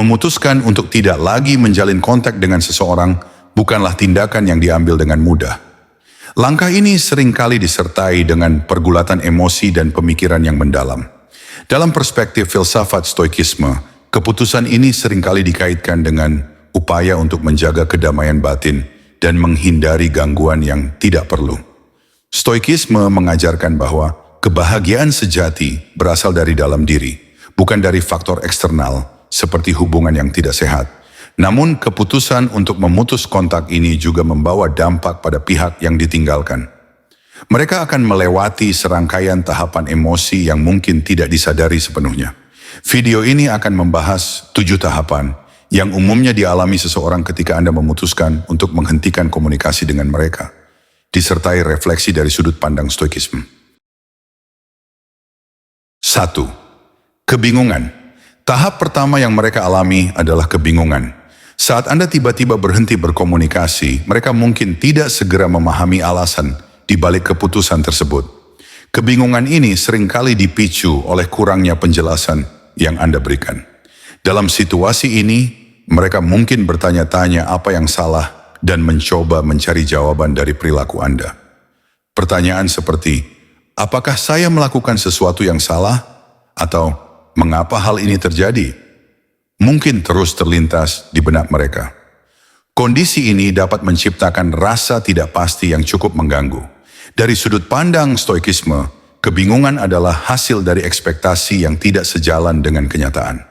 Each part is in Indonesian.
Memutuskan untuk tidak lagi menjalin kontak dengan seseorang bukanlah tindakan yang diambil dengan mudah. Langkah ini seringkali disertai dengan pergulatan emosi dan pemikiran yang mendalam. Dalam perspektif filsafat stoikisme, keputusan ini seringkali dikaitkan dengan upaya untuk menjaga kedamaian batin dan menghindari gangguan yang tidak perlu. Stoikisme mengajarkan bahwa kebahagiaan sejati berasal dari dalam diri, bukan dari faktor eksternal seperti hubungan yang tidak sehat. Namun keputusan untuk memutus kontak ini juga membawa dampak pada pihak yang ditinggalkan. Mereka akan melewati serangkaian tahapan emosi yang mungkin tidak disadari sepenuhnya. Video ini akan membahas 7 tahapan yang umumnya dialami seseorang ketika Anda memutuskan untuk menghentikan komunikasi dengan mereka, disertai refleksi dari sudut pandang stoikisme. 1. Kebingungan. Tahap pertama yang mereka alami adalah kebingungan. Saat Anda tiba-tiba berhenti berkomunikasi, mereka mungkin tidak segera memahami alasan di balik keputusan tersebut. Kebingungan ini seringkali dipicu oleh kurangnya penjelasan yang Anda berikan. Dalam situasi ini, mereka mungkin bertanya-tanya apa yang salah dan mencoba mencari jawaban dari perilaku Anda. Pertanyaan seperti, apakah saya melakukan sesuatu yang salah? Atau, mengapa hal ini terjadi? Mungkin terus terlintas di benak mereka. Kondisi ini dapat menciptakan rasa tidak pasti yang cukup mengganggu. Dari sudut pandang stoikisme, kebingungan adalah hasil dari ekspektasi yang tidak sejalan dengan kenyataan.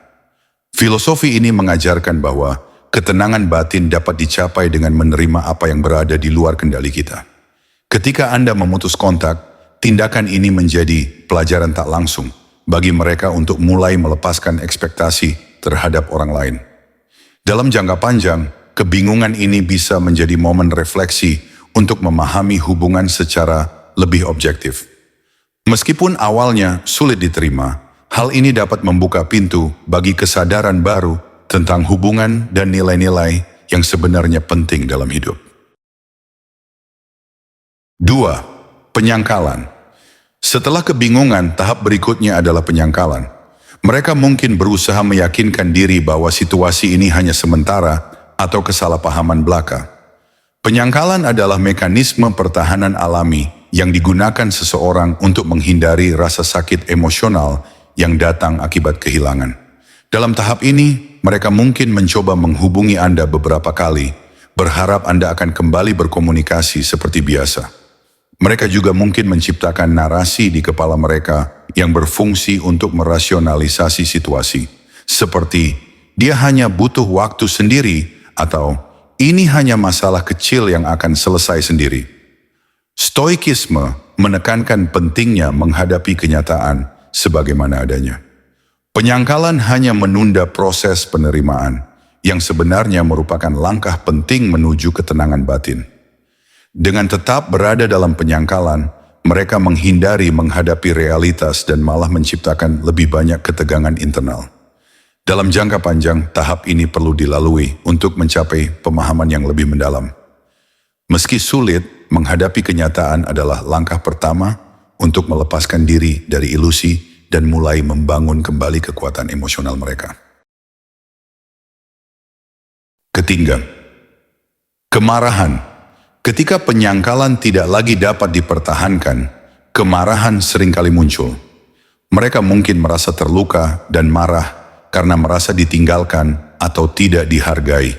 Filosofi ini mengajarkan bahwa ketenangan batin dapat dicapai dengan menerima apa yang berada di luar kendali kita. Ketika Anda memutus kontak, tindakan ini menjadi pelajaran tak langsung bagi mereka untuk mulai melepaskan ekspektasi terhadap orang lain. Dalam jangka panjang, kebingungan ini bisa menjadi momen refleksi untuk memahami hubungan secara lebih objektif. Meskipun awalnya sulit diterima, hal ini dapat membuka pintu bagi kesadaran baru tentang hubungan dan nilai-nilai yang sebenarnya penting dalam hidup. 2. Penyangkalan. Setelah kebingungan, tahap berikutnya adalah penyangkalan. Mereka mungkin berusaha meyakinkan diri bahwa situasi ini hanya sementara atau kesalahpahaman belaka. Penyangkalan adalah mekanisme pertahanan alami yang digunakan seseorang untuk menghindari rasa sakit emosional yang datang akibat kehilangan. Dalam tahap ini, mereka mungkin mencoba menghubungi Anda beberapa kali, berharap Anda akan kembali berkomunikasi seperti biasa. Mereka juga mungkin menciptakan narasi di kepala mereka yang berfungsi untuk merasionalisasi situasi. Seperti, dia hanya butuh waktu sendiri atau ini hanya masalah kecil yang akan selesai sendiri. Stoikisme menekankan pentingnya menghadapi kenyataan sebagaimana adanya. Penyangkalan hanya menunda proses penerimaan yang sebenarnya merupakan langkah penting menuju ketenangan batin. Dengan tetap berada dalam penyangkalan, mereka menghindari menghadapi realitas dan malah menciptakan lebih banyak ketegangan internal. Dalam jangka panjang, tahap ini perlu dilalui untuk mencapai pemahaman yang lebih mendalam. Meski sulit, menghadapi kenyataan adalah langkah pertama untuk melepaskan diri dari ilusi dan mulai membangun kembali kekuatan emosional mereka. Ketiga, kemarahan. Ketika penyangkalan tidak lagi dapat dipertahankan, kemarahan seringkali muncul. Mereka mungkin merasa terluka dan marah karena merasa ditinggalkan atau tidak dihargai.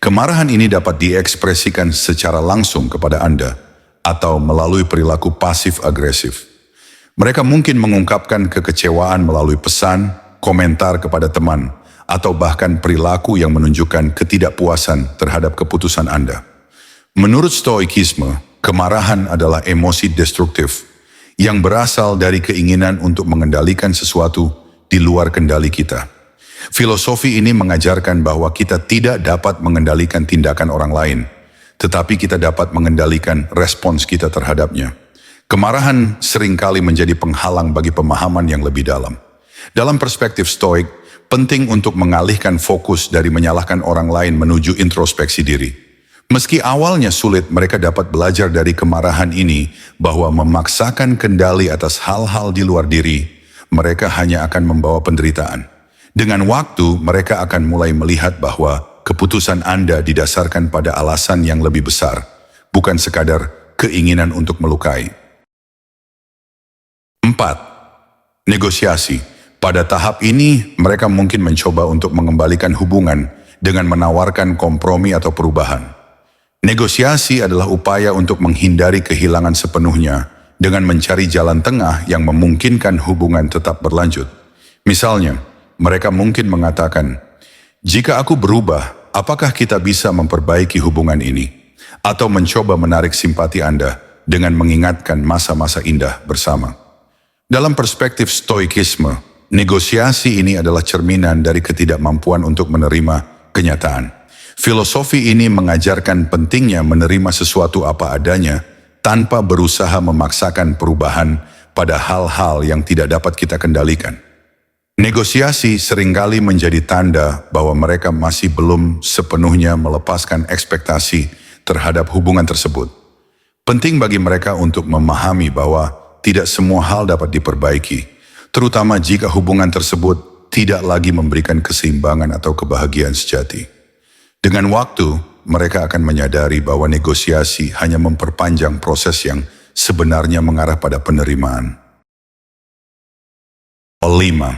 Kemarahan ini dapat diekspresikan secara langsung kepada Anda atau melalui perilaku pasif-agresif. Mereka mungkin mengungkapkan kekecewaan melalui pesan, komentar kepada teman, atau bahkan perilaku yang menunjukkan ketidakpuasan terhadap keputusan Anda. Menurut Stoikisme, kemarahan adalah emosi destruktif yang berasal dari keinginan untuk mengendalikan sesuatu di luar kendali kita. Filosofi ini mengajarkan bahwa kita tidak dapat mengendalikan tindakan orang lain, tetapi kita dapat mengendalikan respons kita terhadapnya. Kemarahan seringkali menjadi penghalang bagi pemahaman yang lebih dalam. Dalam perspektif Stoik, penting untuk mengalihkan fokus dari menyalahkan orang lain menuju introspeksi diri. Meski awalnya sulit, mereka dapat belajar dari kemarahan ini bahwa memaksakan kendali atas hal-hal di luar diri, mereka hanya akan membawa penderitaan. Dengan waktu, mereka akan mulai melihat bahwa keputusan Anda didasarkan pada alasan yang lebih besar, bukan sekadar keinginan untuk melukai. 4. Negosiasi. Pada tahap ini, mereka mungkin mencoba untuk mengembalikan hubungan dengan menawarkan kompromi atau perubahan. Negosiasi adalah upaya untuk menghindari kehilangan sepenuhnya dengan mencari jalan tengah yang memungkinkan hubungan tetap berlanjut. Misalnya, mereka mungkin mengatakan, "Jika aku berubah, apakah kita bisa memperbaiki hubungan ini?" Atau mencoba menarik simpati Anda dengan mengingatkan masa-masa indah bersama. Dalam perspektif Stoikisme, negosiasi ini adalah cerminan dari ketidakmampuan untuk menerima kenyataan. Filosofi ini mengajarkan pentingnya menerima sesuatu apa adanya tanpa berusaha memaksakan perubahan pada hal-hal yang tidak dapat kita kendalikan. Negosiasi seringkali menjadi tanda bahwa mereka masih belum sepenuhnya melepaskan ekspektasi terhadap hubungan tersebut. Penting bagi mereka untuk memahami bahwa tidak semua hal dapat diperbaiki, terutama jika hubungan tersebut tidak lagi memberikan keseimbangan atau kebahagiaan sejati. Dengan waktu, mereka akan menyadari bahwa negosiasi hanya memperpanjang proses yang sebenarnya mengarah pada penerimaan. 5.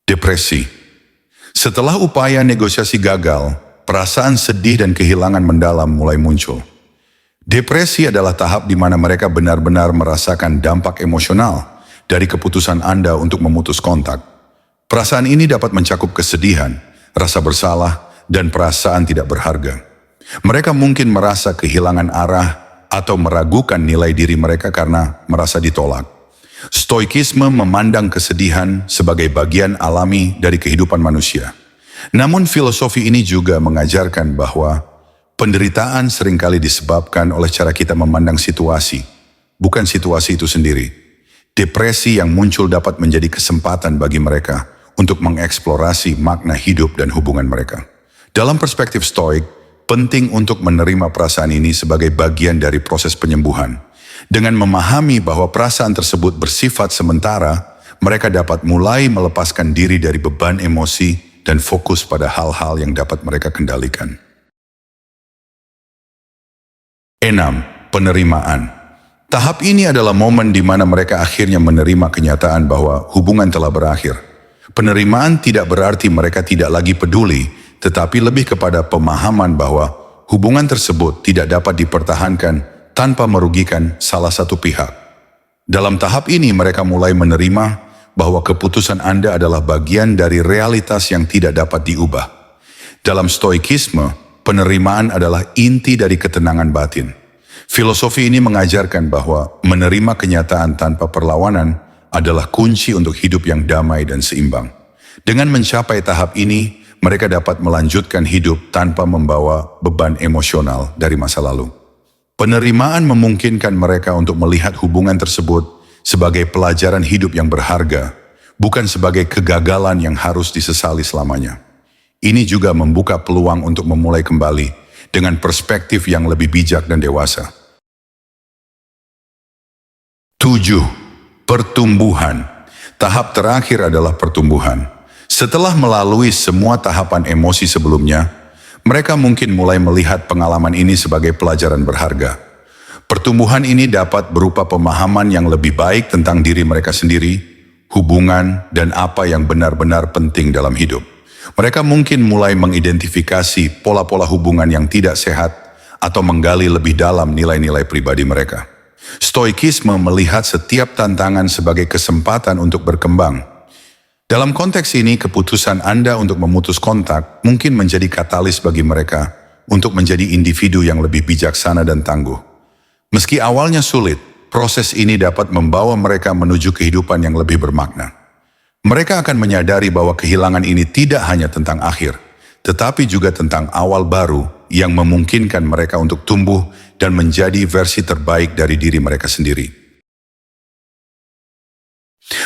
Depresi. Setelah upaya negosiasi gagal, perasaan sedih dan kehilangan mendalam mulai muncul. Depresi adalah tahap di mana mereka benar-benar merasakan dampak emosional dari keputusan Anda untuk memutus kontak. Perasaan ini dapat mencakup kesedihan, rasa bersalah, dan perasaan tidak berharga. Mereka mungkin merasa kehilangan arah atau meragukan nilai diri mereka karena merasa ditolak. Stoikisme memandang kesedihan sebagai bagian alami dari kehidupan manusia. Namun filosofi ini juga mengajarkan bahwa penderitaan seringkali disebabkan oleh cara kita memandang situasi, bukan situasi itu sendiri. Depresi yang muncul dapat menjadi kesempatan bagi mereka untuk mengeksplorasi makna hidup dan hubungan mereka. Dalam perspektif Stoik, penting untuk menerima perasaan ini sebagai bagian dari proses penyembuhan. Dengan memahami bahwa perasaan tersebut bersifat sementara, mereka dapat mulai melepaskan diri dari beban emosi dan fokus pada hal-hal yang dapat mereka kendalikan. 6. Penerimaan. Tahap ini adalah momen di mana mereka akhirnya menerima kenyataan bahwa hubungan telah berakhir. Penerimaan tidak berarti mereka tidak lagi peduli, tetapi lebih kepada pemahaman bahwa hubungan tersebut tidak dapat dipertahankan tanpa merugikan salah satu pihak. Dalam tahap ini mereka mulai menerima bahwa keputusan Anda adalah bagian dari realitas yang tidak dapat diubah. Dalam Stoikisme, penerimaan adalah inti dari ketenangan batin. Filosofi ini mengajarkan bahwa menerima kenyataan tanpa perlawanan adalah kunci untuk hidup yang damai dan seimbang. Dengan mencapai tahap ini, mereka dapat melanjutkan hidup tanpa membawa beban emosional dari masa lalu. Penerimaan memungkinkan mereka untuk melihat hubungan tersebut sebagai pelajaran hidup yang berharga, bukan sebagai kegagalan yang harus disesali selamanya. Ini juga membuka peluang untuk memulai kembali dengan perspektif yang lebih bijak dan dewasa. 7. Pertumbuhan. Tahap terakhir adalah pertumbuhan. Setelah melalui semua tahapan emosi sebelumnya, mereka mungkin mulai melihat pengalaman ini sebagai pelajaran berharga. Pertumbuhan ini dapat berupa pemahaman yang lebih baik tentang diri mereka sendiri, hubungan, dan apa yang benar-benar penting dalam hidup. Mereka mungkin mulai mengidentifikasi pola-pola hubungan yang tidak sehat atau menggali lebih dalam nilai-nilai pribadi mereka. Stoikisme melihat setiap tantangan sebagai kesempatan untuk berkembang. Dalam konteks ini, keputusan Anda untuk memutus kontak mungkin menjadi katalis bagi mereka untuk menjadi individu yang lebih bijaksana dan tangguh. Meski awalnya sulit, proses ini dapat membawa mereka menuju kehidupan yang lebih bermakna. Mereka akan menyadari bahwa kehilangan ini tidak hanya tentang akhir, tetapi juga tentang awal baru yang memungkinkan mereka untuk tumbuh dan menjadi versi terbaik dari diri mereka sendiri.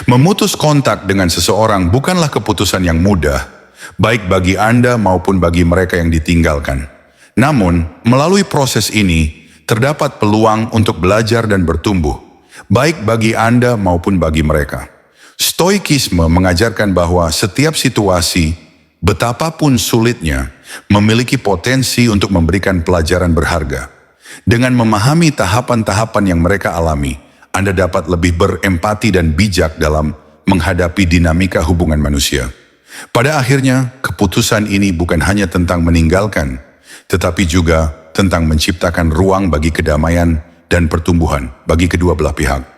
Memutus kontak dengan seseorang bukanlah keputusan yang mudah, baik bagi Anda maupun bagi mereka yang ditinggalkan. Namun, melalui proses ini, terdapat peluang untuk belajar dan bertumbuh, baik bagi Anda maupun bagi mereka. Stoikisme mengajarkan bahwa setiap situasi, betapapun sulitnya, memiliki potensi untuk memberikan pelajaran berharga. Dengan memahami tahapan-tahapan yang mereka alami, Anda dapat lebih berempati dan bijak dalam menghadapi dinamika hubungan manusia. Pada akhirnya, keputusan ini bukan hanya tentang meninggalkan, tetapi juga tentang menciptakan ruang bagi kedamaian dan pertumbuhan bagi kedua belah pihak.